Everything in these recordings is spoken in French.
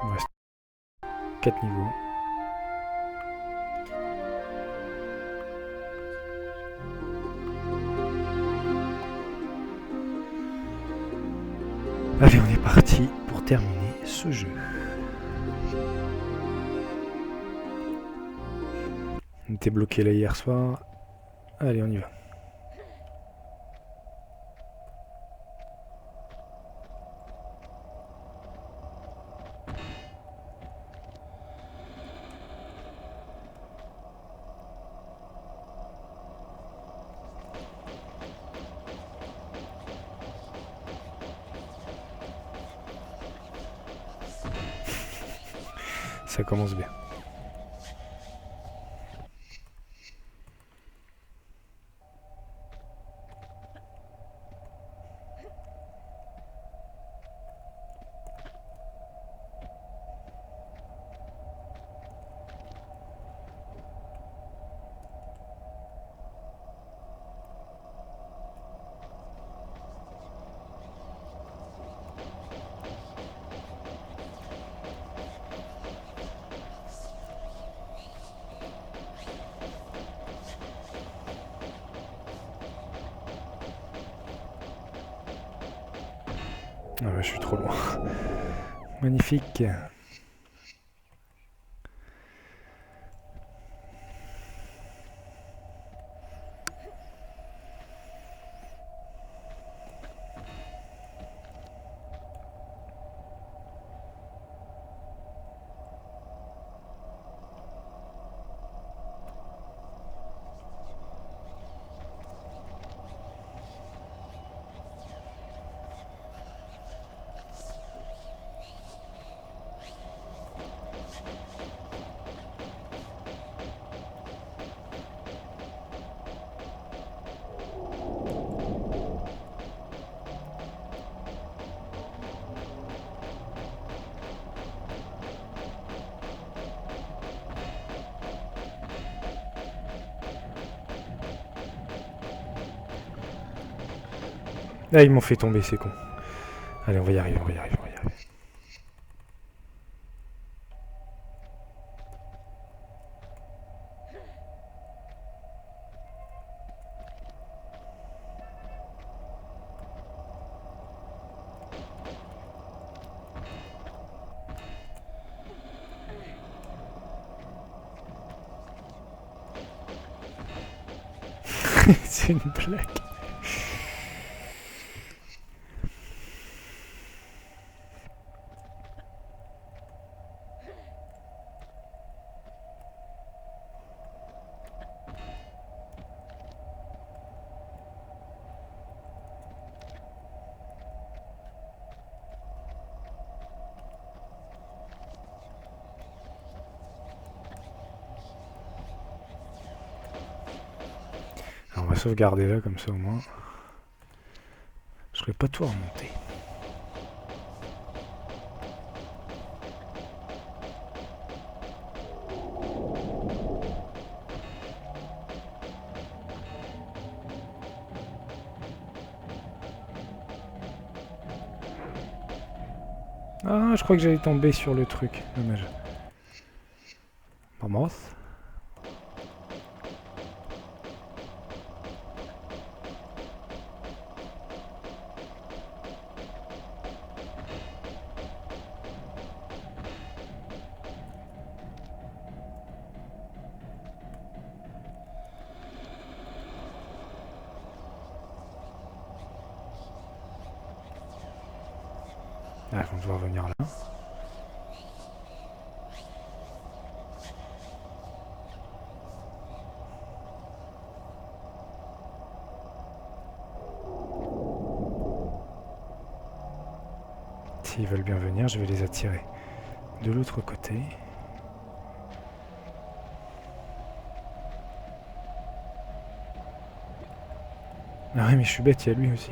Il me reste 4 niveaux. Allez, on est parti pour terminer ce jeu. On était bloqué là hier soir. Allez, on y va. Ça commence bien. Ah ouais, je suis trop loin. Magnifique. Ah, ils m'ont fait tomber, c'est con. Allez, on va y arriver, on va y arriver, on va y arriver. C'est une blague. Alors, on va sauvegarder là, comme ça au moins. Je vais pas tout remonter. Ah, je crois que j'allais tomber sur le truc. Dommage. Vamos. Ah, ils vont devoir venir là. S'ils veulent bien venir, je vais les attirer de l'autre côté. Ah ouais, mais je suis bête, il y a lui aussi.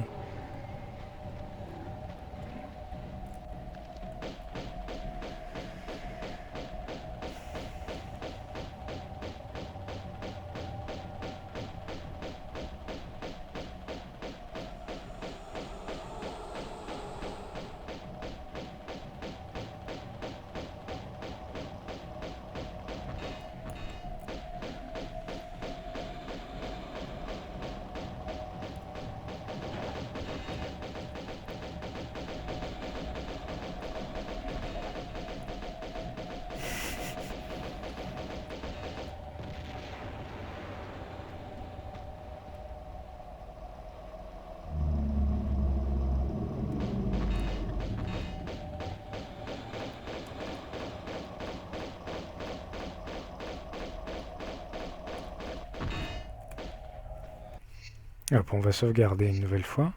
Hop, on va sauvegarder une nouvelle fois.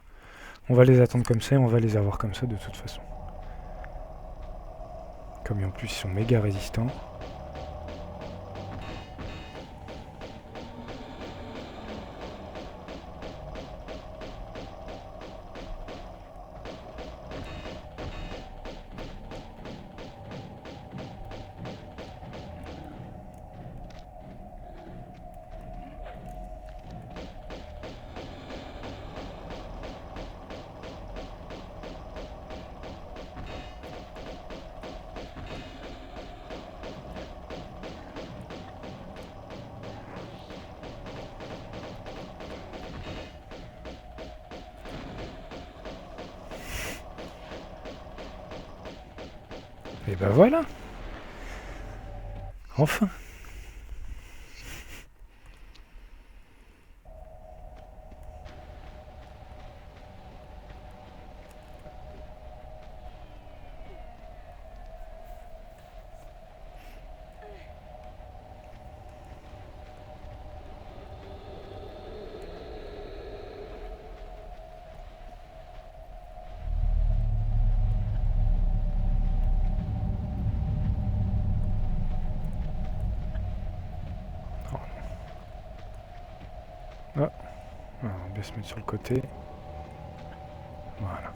On va les attendre comme ça et on va les avoir comme ça de toute façon. Comme en plus ils sont méga résistants. Et ben voilà. Enfin. Ah. Alors, on va bien se mettre sur le côté. Voilà.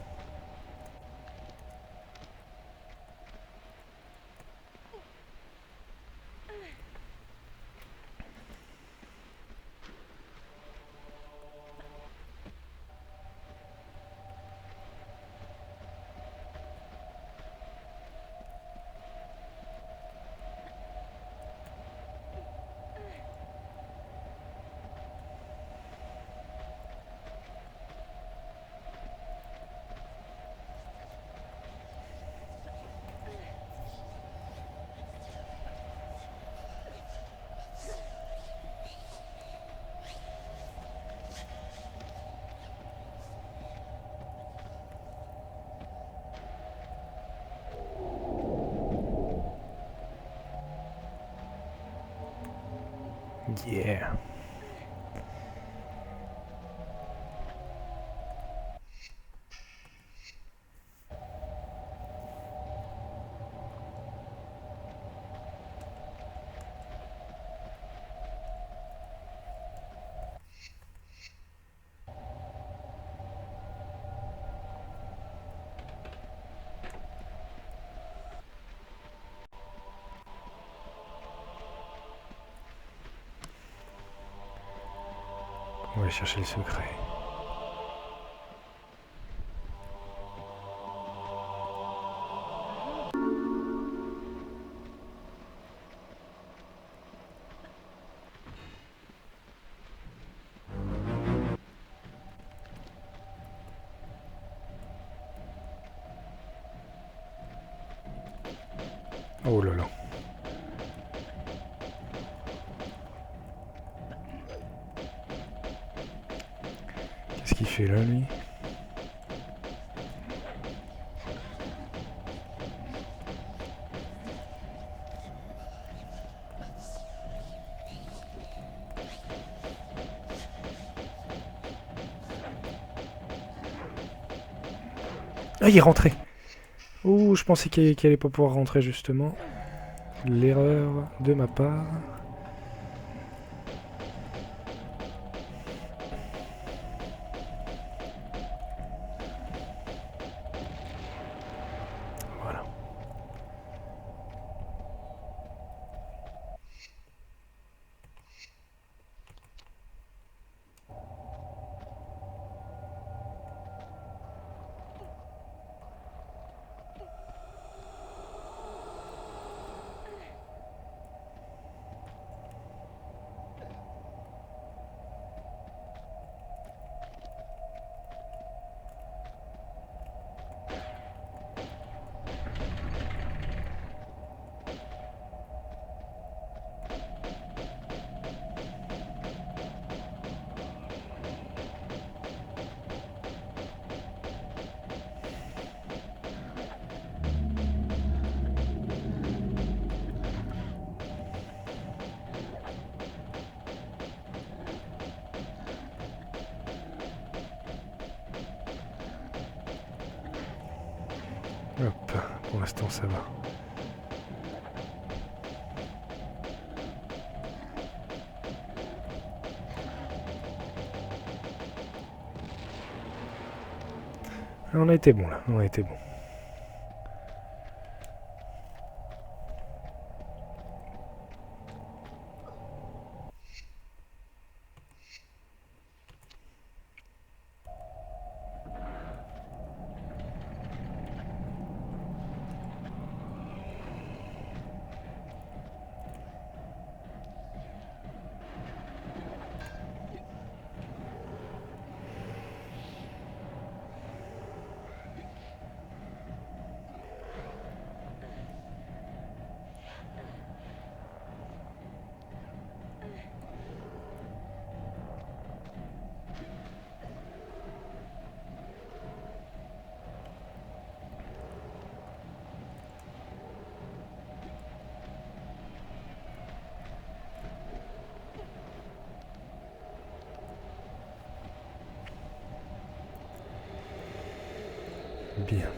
Yeah. On va aller chercher le secret. Oh là là. Qu'est-ce qu'il fait là, lui? Ah, il est rentré. Oh, je pensais qu'il allait pas pouvoir rentrer, justement. L'erreur de ma part. Voilà. Hop, pour l'instant ça va. On a été bon là, on a été bon. Bien.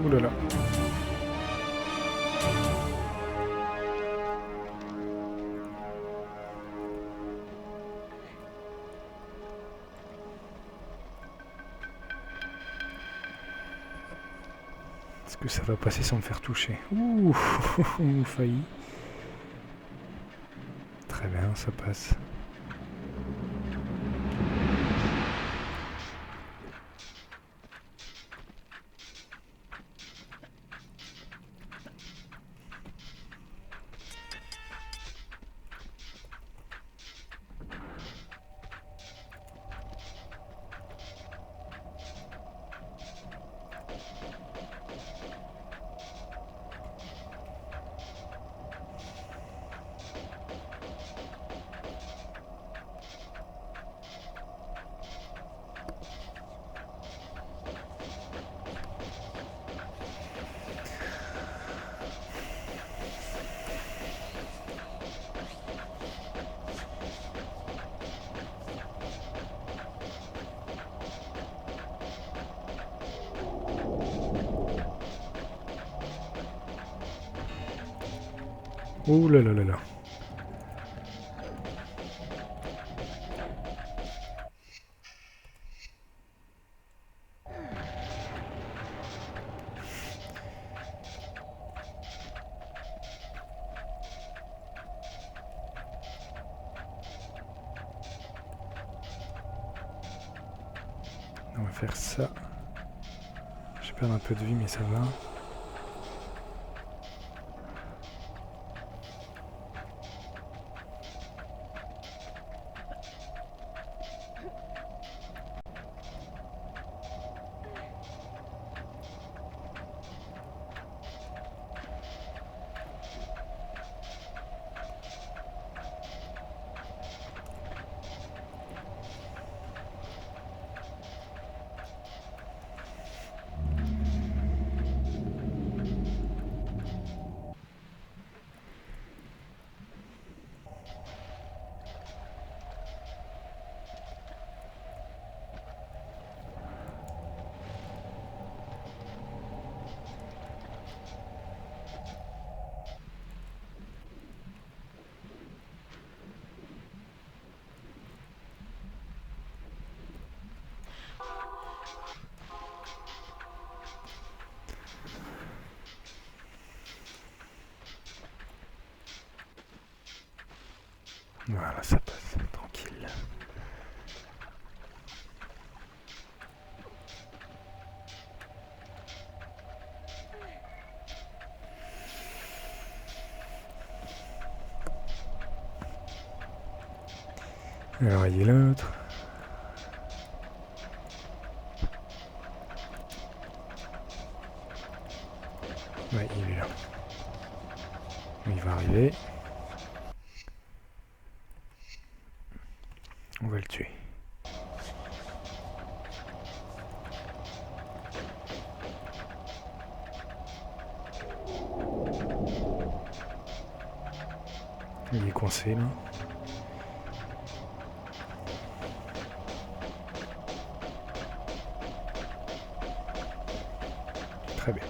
Ouh là là. Est-ce que ça va passer sans me faire toucher? Ouh, failli. Très bien, ça passe. Ouh là là là là. On va faire ça. Je perds un peu de vie mais ça va. Voilà, ça passe, tranquille. Alors il est l'autre. Ouais, il est là. Il va arriver. On va le tuer. Il est coincé là. Très bien.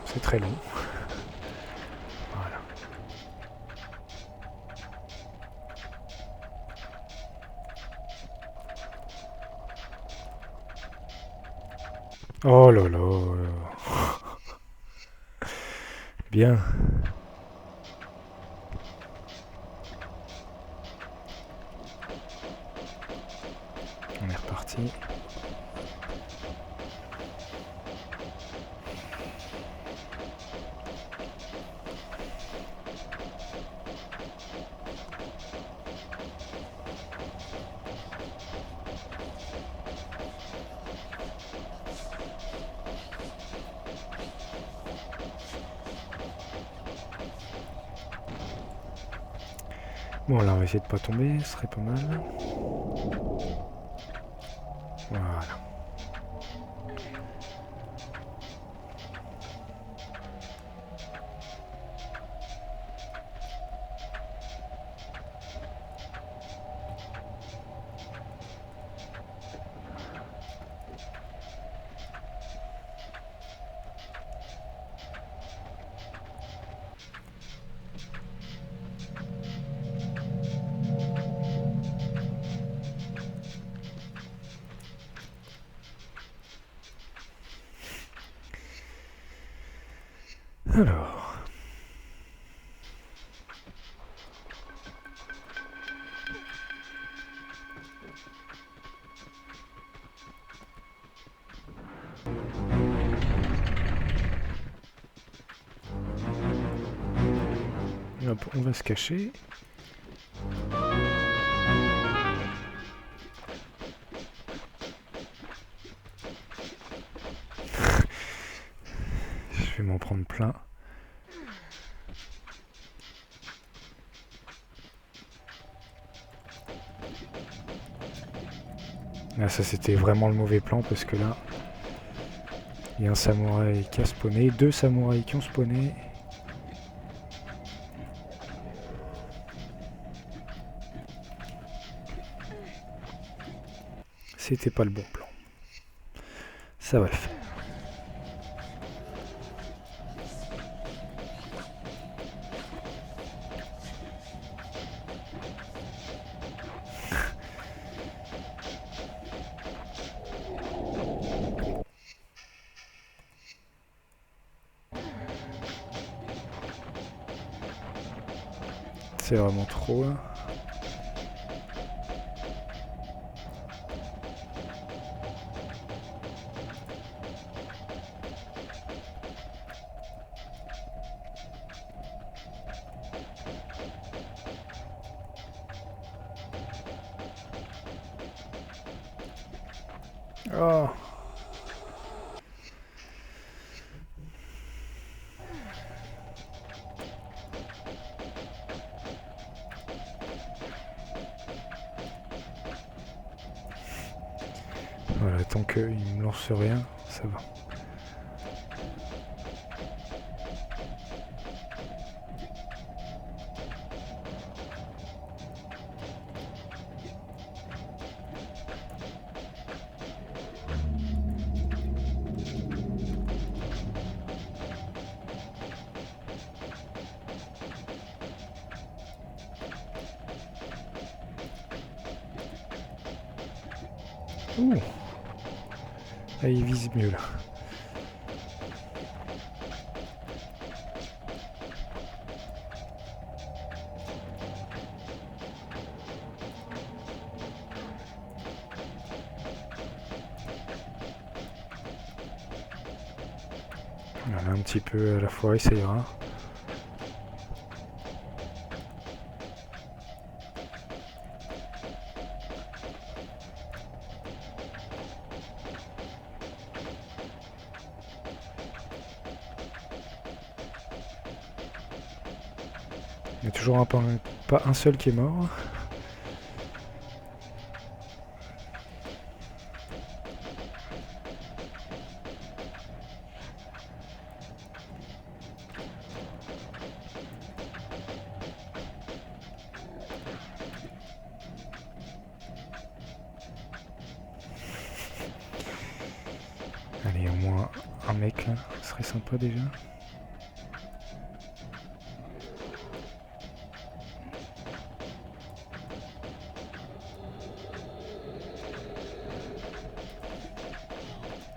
C'est très long. Voilà. Oh là là. Bien. On est reparti. Bon là on va essayer de pas tomber, ce serait pas mal. Voilà. Alors. Hop, on va se cacher. Je vais m'en prendre plein. Là, ça c'était vraiment le mauvais plan parce que là, il y a un samouraï qui a spawné, deux samouraïs qui ont spawné. C'était pas le bon plan. Ça va le faire. C'est vraiment trop là. Oh. Voilà, tant qu'il me lance rien, ça va. Ouh. Là, il vise mieux là. Voilà, un petit peu à la fois, et ça ira. Il y a toujours pas un seul qui est mort. Allez, au moins un mec là, ce serait sympa déjà.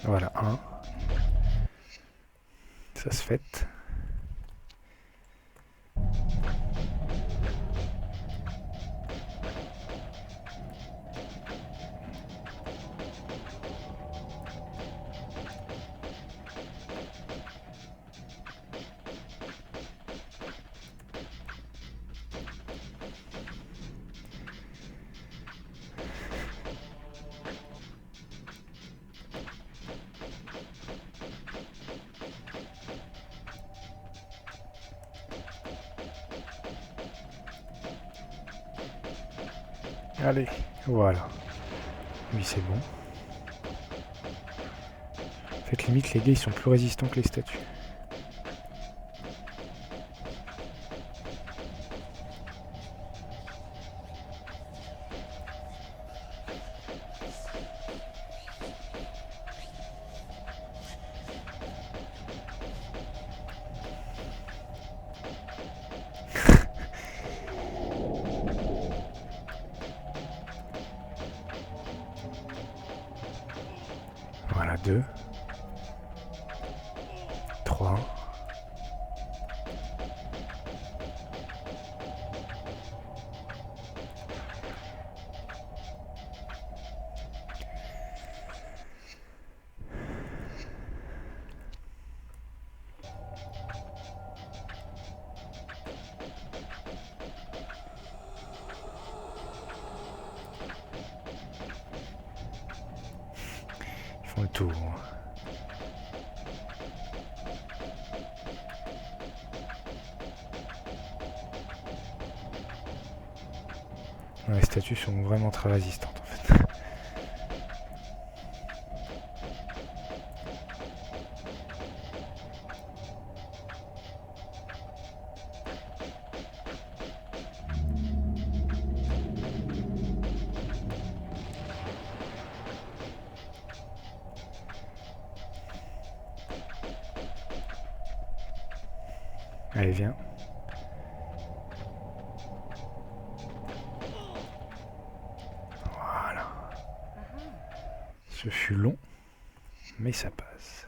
Voilà, un. Ça se fait. Allez, voilà. Lui c'est bon. En fait limite les gars ils sont plus résistants que les statues. Voilà, 2. 3. Ils font le tour. Les statues sont vraiment très résistantes en fait. Allez, viens. Voilà. Ce fut long, mais ça passe.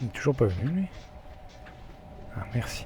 Il n'est toujours pas venu lui. Ah merci.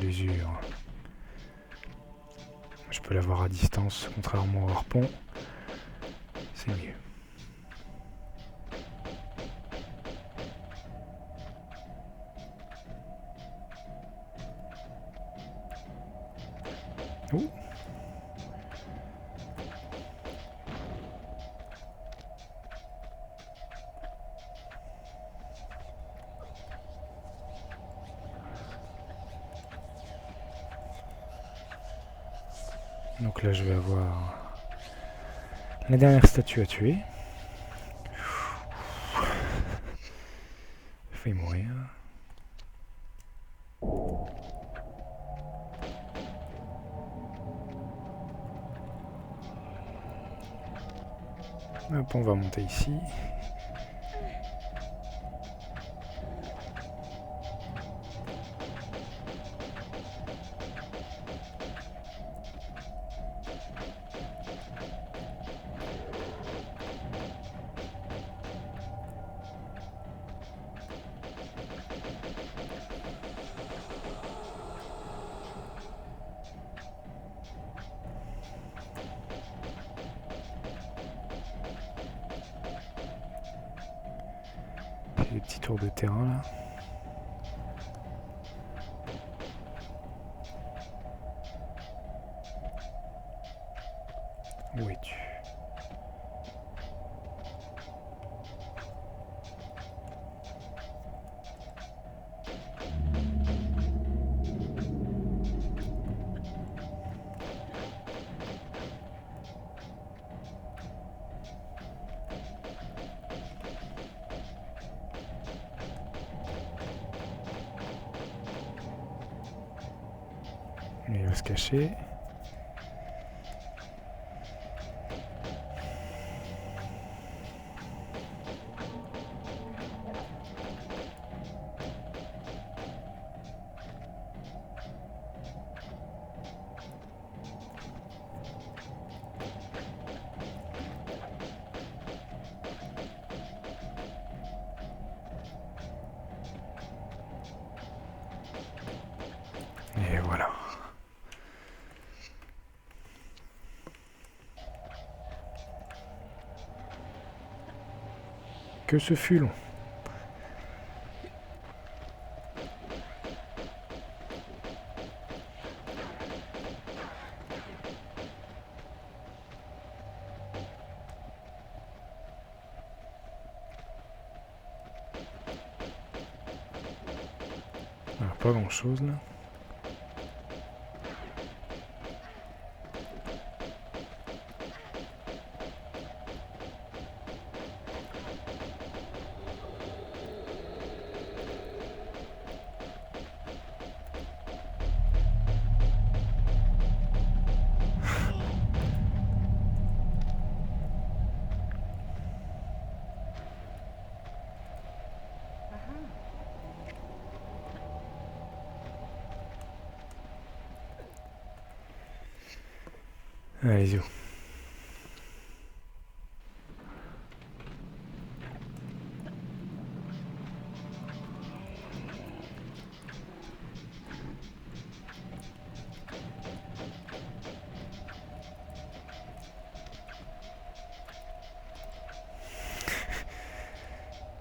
l'usure. Je peux l'avoir à distance, contrairement au harpon. C'est mieux. Ouh. Donc là je vais avoir la dernière statue à tuer. Fait mourir. Hop, on va monter ici. Des petits tours de terrain là. Où es-tu? Il va se cacher. Et voilà. Que ce fut long. Alors, pas grand chose là. Allez-y.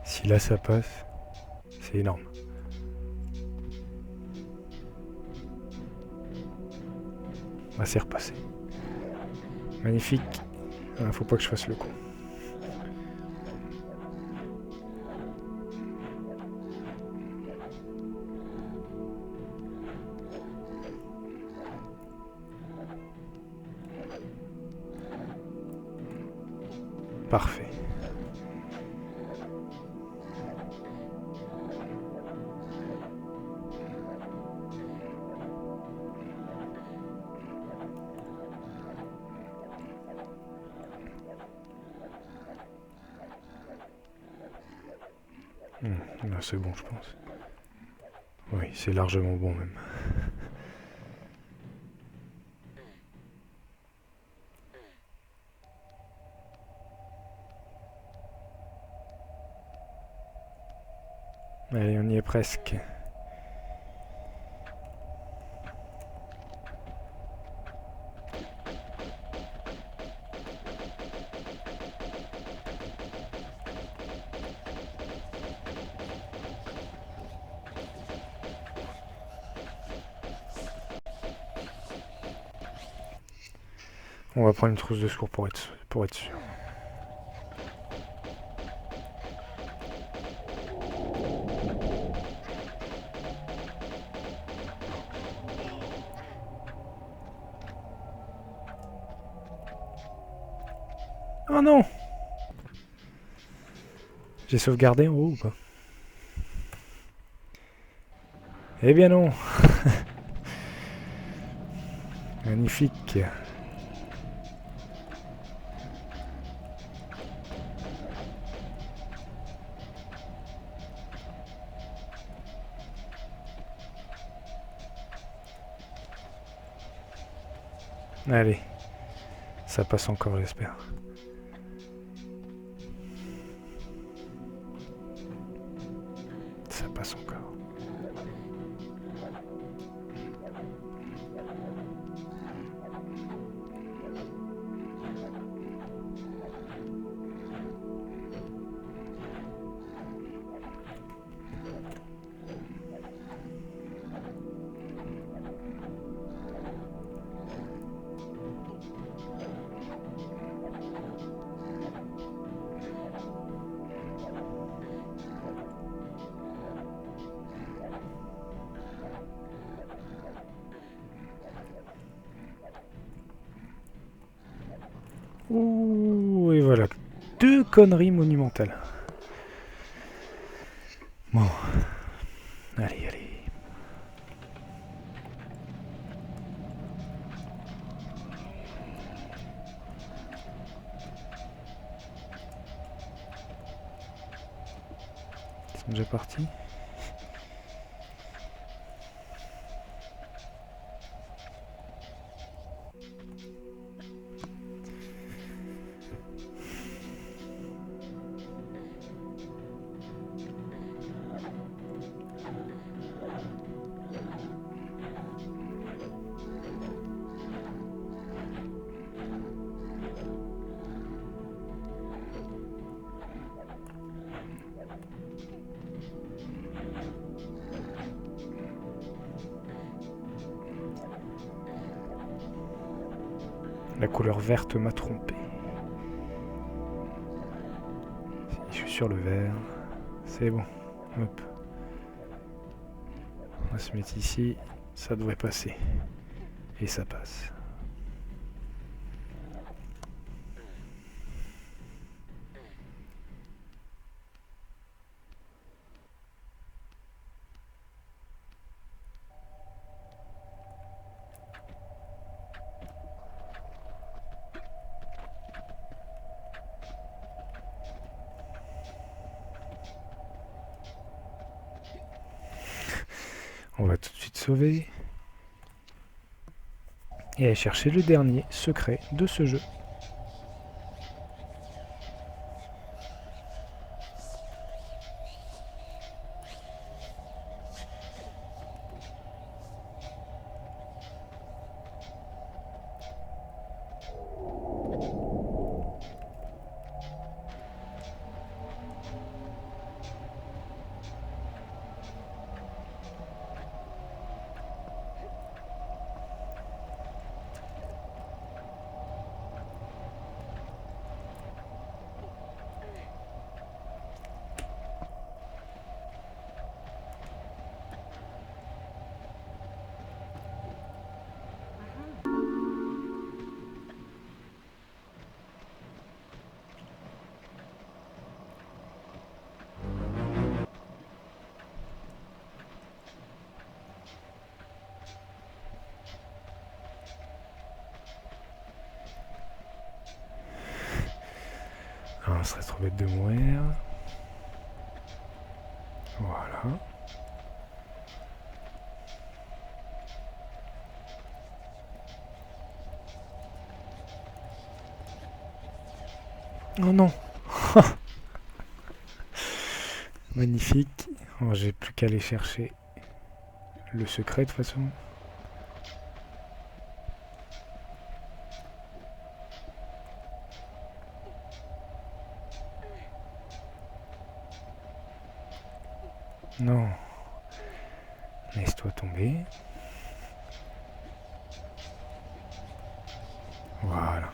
Si là ça passe, c'est énorme. Ah, c'est repassé. Magnifique. Ah, faut pas que je fasse le coup. Parfait. Là, c'est bon, je pense. Oui, c'est largement bon même. Allez, on y est presque. On va prendre une trousse de secours pour être sûr. Oh non! J'ai sauvegardé en haut ou pas? Eh bien non! Magnifique. Allez. Ça passe encore, j'espère. Ça passe encore. Ouh, et voilà. 2 conneries monumentales. Bon. Allez, allez. Ils sont déjà partis. La couleur verte m'a trompé. Je suis sur le vert. C'est bon. Hop. On va se mettre ici. Ça devrait passer. Et ça passe. On va tout de suite sauver. Et aller chercher le dernier secret de ce jeu. Ah, ce serait trop bête de mourir. Voilà. Oh non. Magnifique. Oh, j'ai plus qu'à aller chercher le secret de toute façon. Non. Laisse-toi tomber. Voilà. Voilà.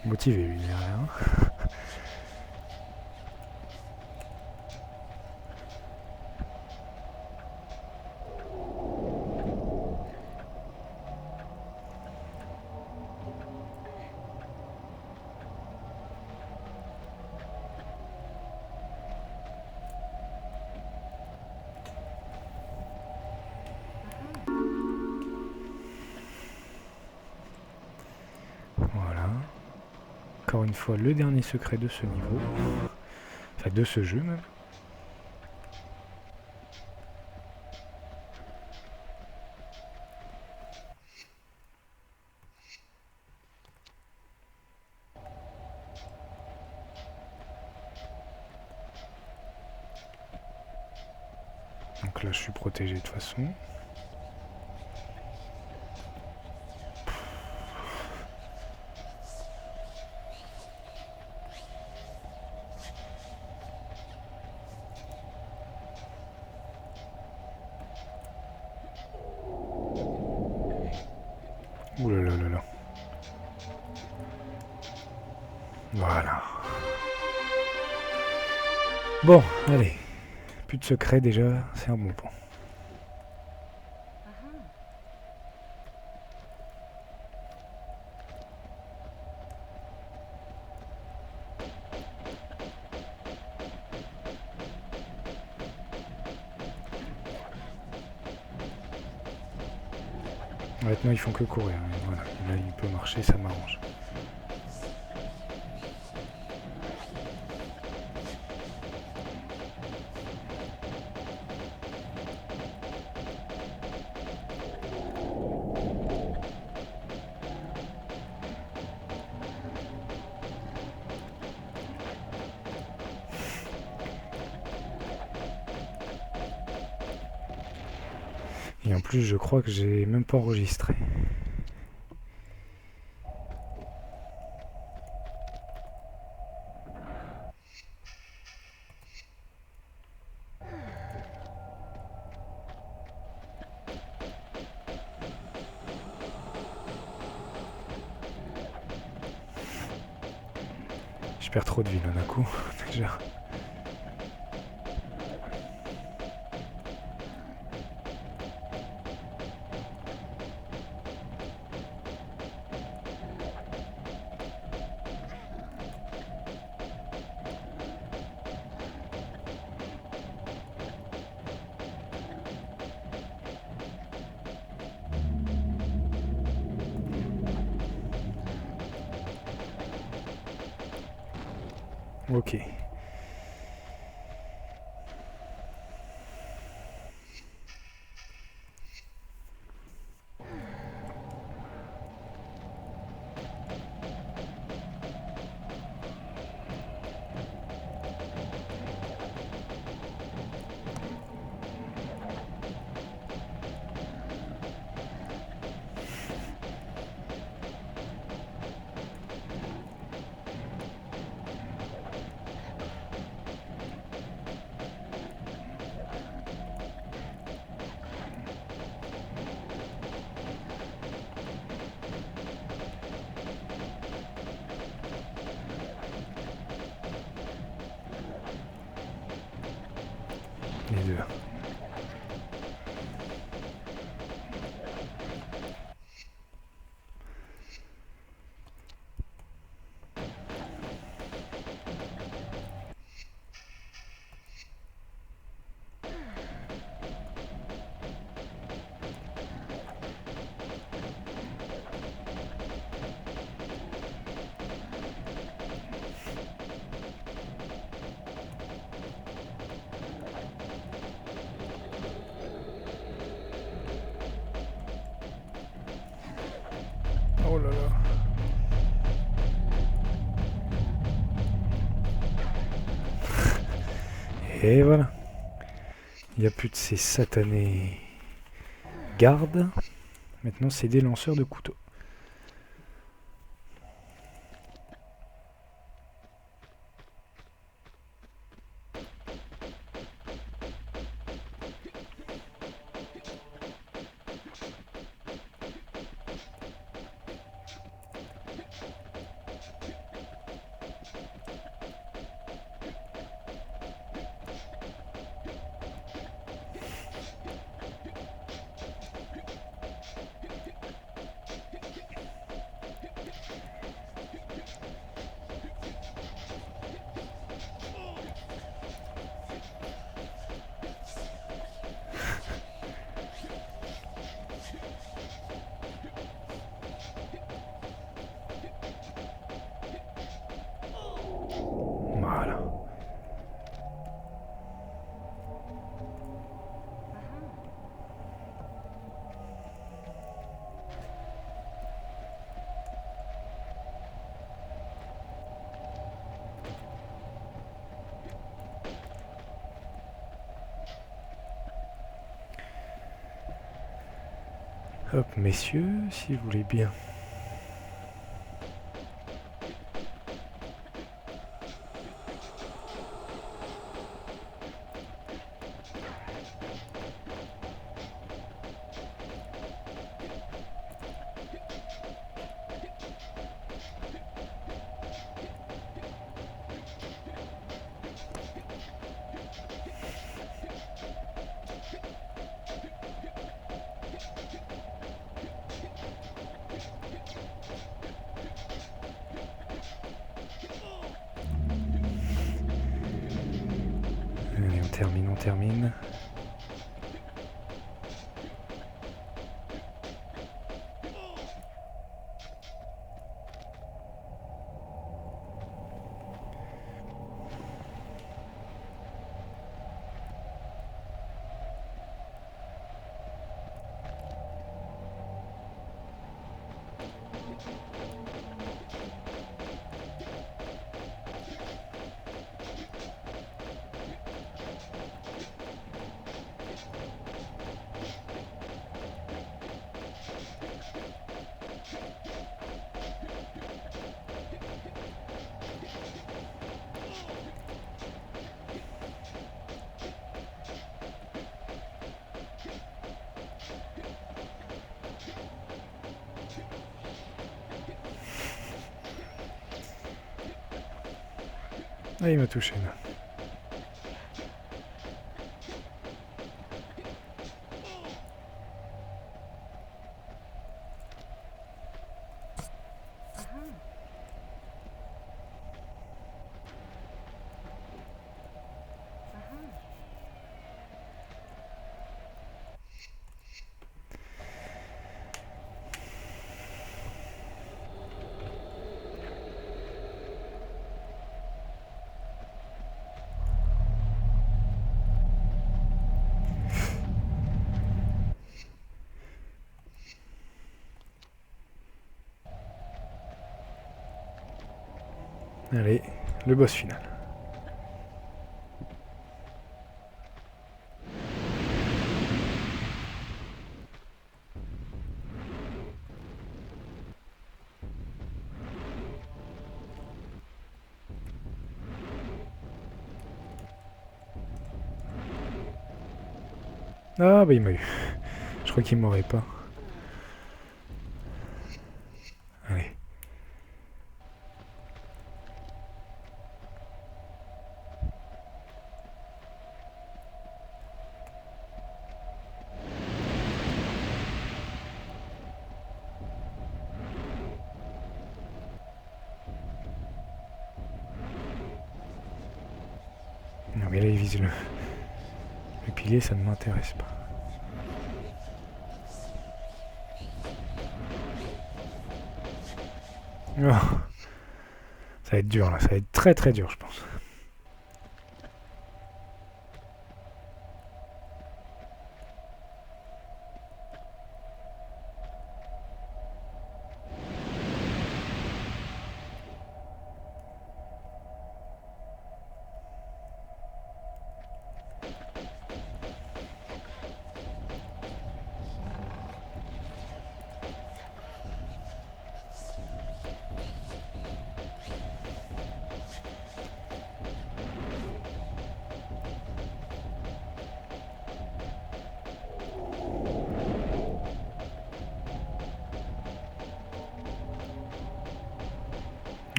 Motivé lui derrière. Voilà. Encore une fois, le dernier secret de ce niveau. Enfin, de ce jeu même. Donc là, je suis protégé de toute façon. Ouh là là là là. Voilà. Bon, allez. Plus de secret déjà, c'est un bon point. Maintenant, ils font que courir. Voilà. Là, il peut marcher, ça m'arrange. Et en plus, je crois que j'ai même pas enregistré. Je perds trop de vie là d'un coup, déjà. Ok. Les deux. Oh là là. Et voilà. Il n'y a plus de ces satanés gardes. Maintenant, c'est des lanceurs de couteaux. Hop, messieurs, si vous voulez bien. Allez, on termine. Ah, il m'a touché là. Allez, le boss final. Ah bah il m'a eu. Je crois qu'il m'aurait pas. Allez. Non mais là il vise le pilier, ça ne m'intéresse pas. Oh. Ça va être dur là, ça va être très très dur je pense.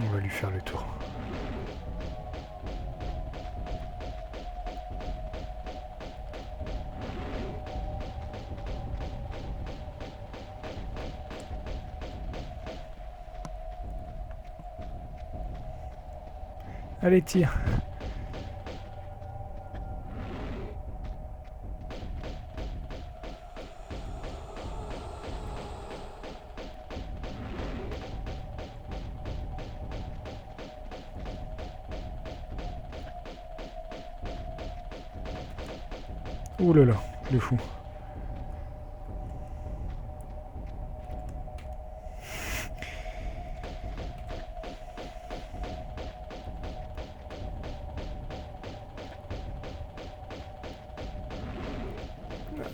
On va lui faire le tour. Allez, tire. Ouh là là, le fou.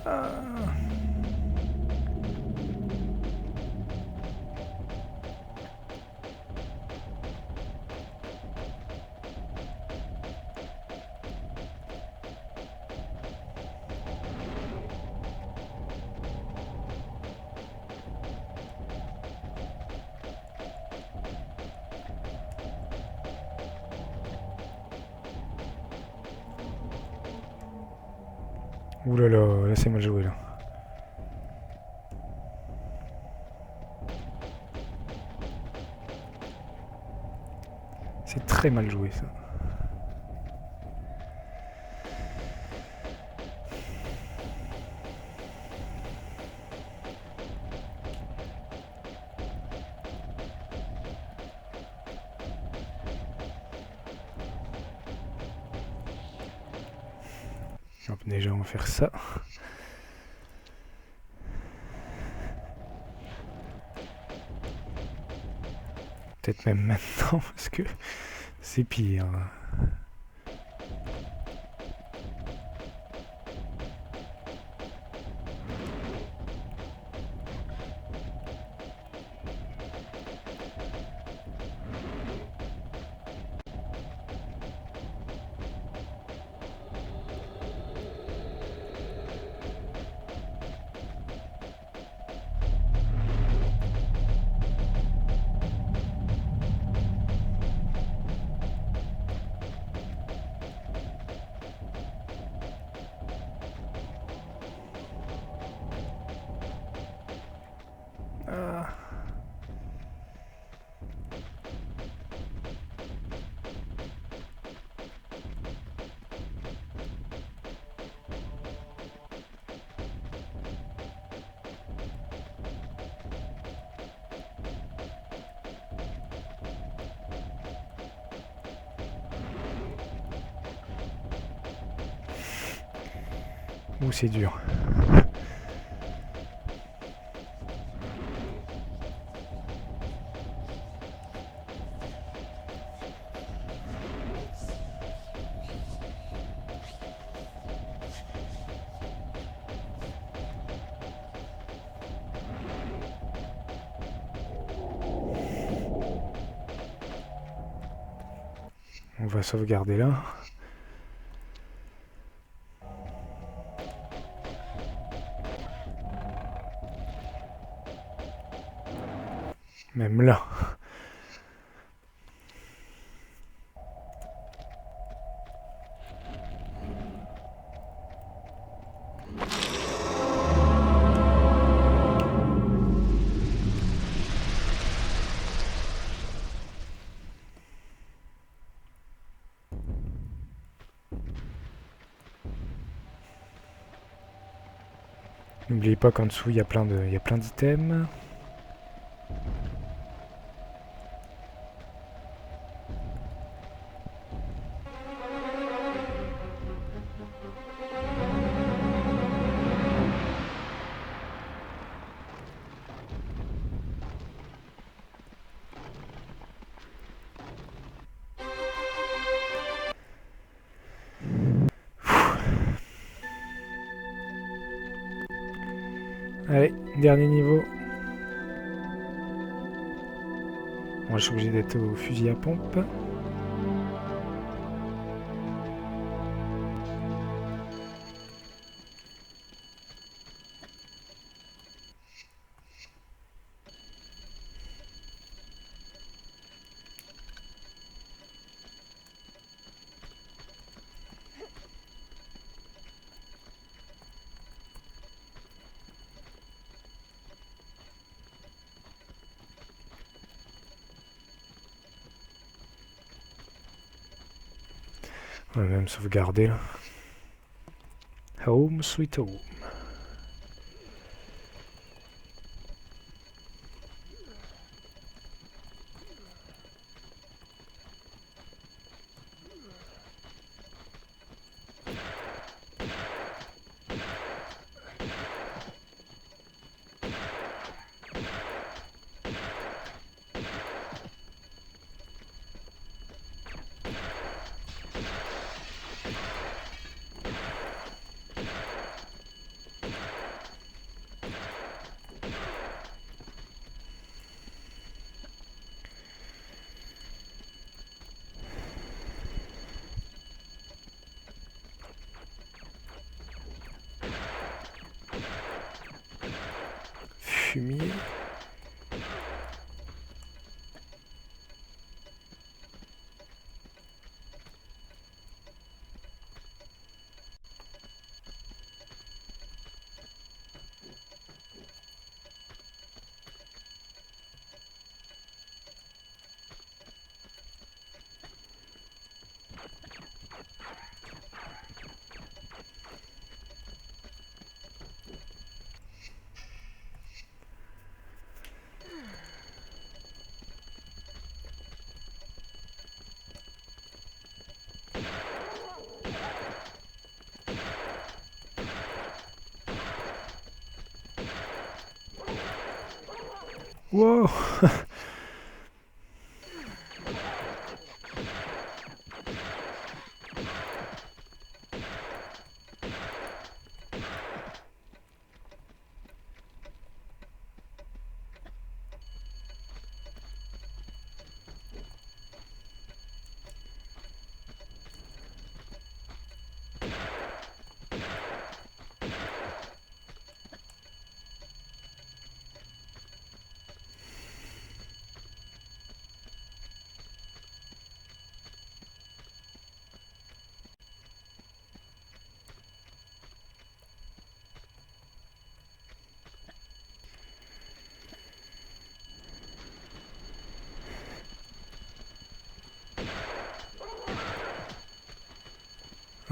Ah. Ouh là c'est mal joué là. C'est très mal joué ça. Hop, déjà on va faire ça. Peut-être même maintenant parce que c'est pire. Ah. Ouh, c'est dur. On va sauvegarder là. Même là. N'oubliez pas qu'en dessous il y a plein d'items. Allez, dernier niveau. Moi je suis obligé d'être au fusil à pompe. On va même sauvegarder là. Home sweet home. Fumier. Wow.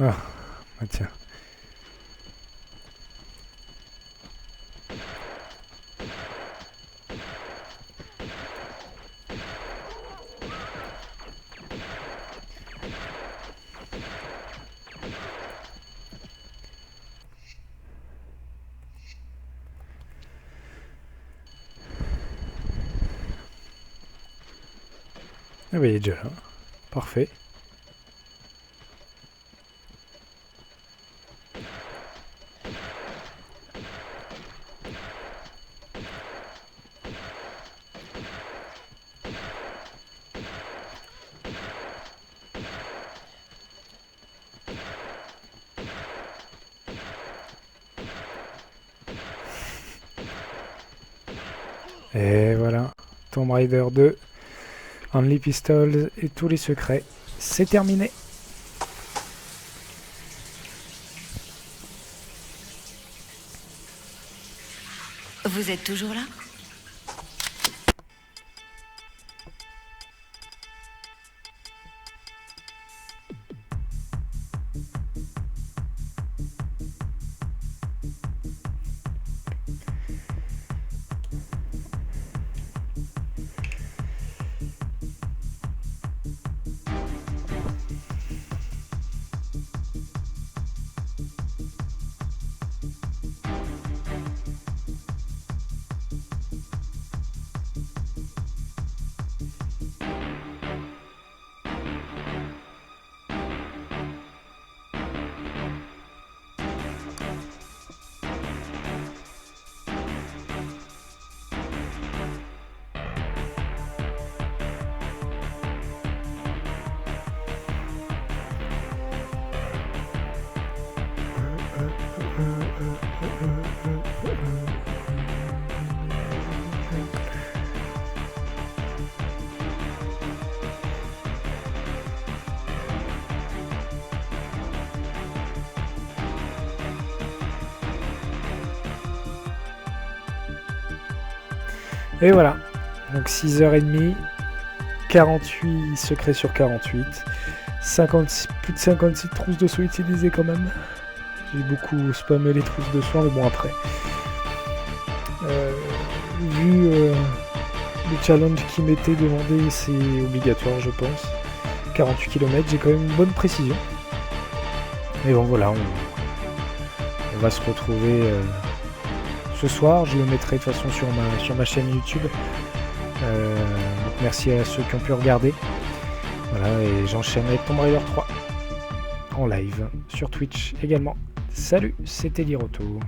Ah, bah tiens. Ah bah il est déjà là. Parfait. Et voilà. Tomb Raider 2. Only Pistols et tous les secrets. C'est terminé. Vous êtes toujours là? Et voilà. Donc 6h30. 48 secrets sur 48. 56, plus de 56 trousses de soins utilisées quand même. J'ai beaucoup spammé les trousses de soins, mais bon après. Vu le challenge qui m'était demandé, c'est obligatoire je pense. 48 km, j'ai quand même une bonne précision. Mais bon voilà, on va se retrouver ce soir. Je le mettrai de toute façon sur ma chaîne YouTube. Donc merci à ceux qui ont pu regarder. Voilà, et j'enchaîne avec Tomb Raider 3 en live sur Twitch également. Salut, c'était Liroto.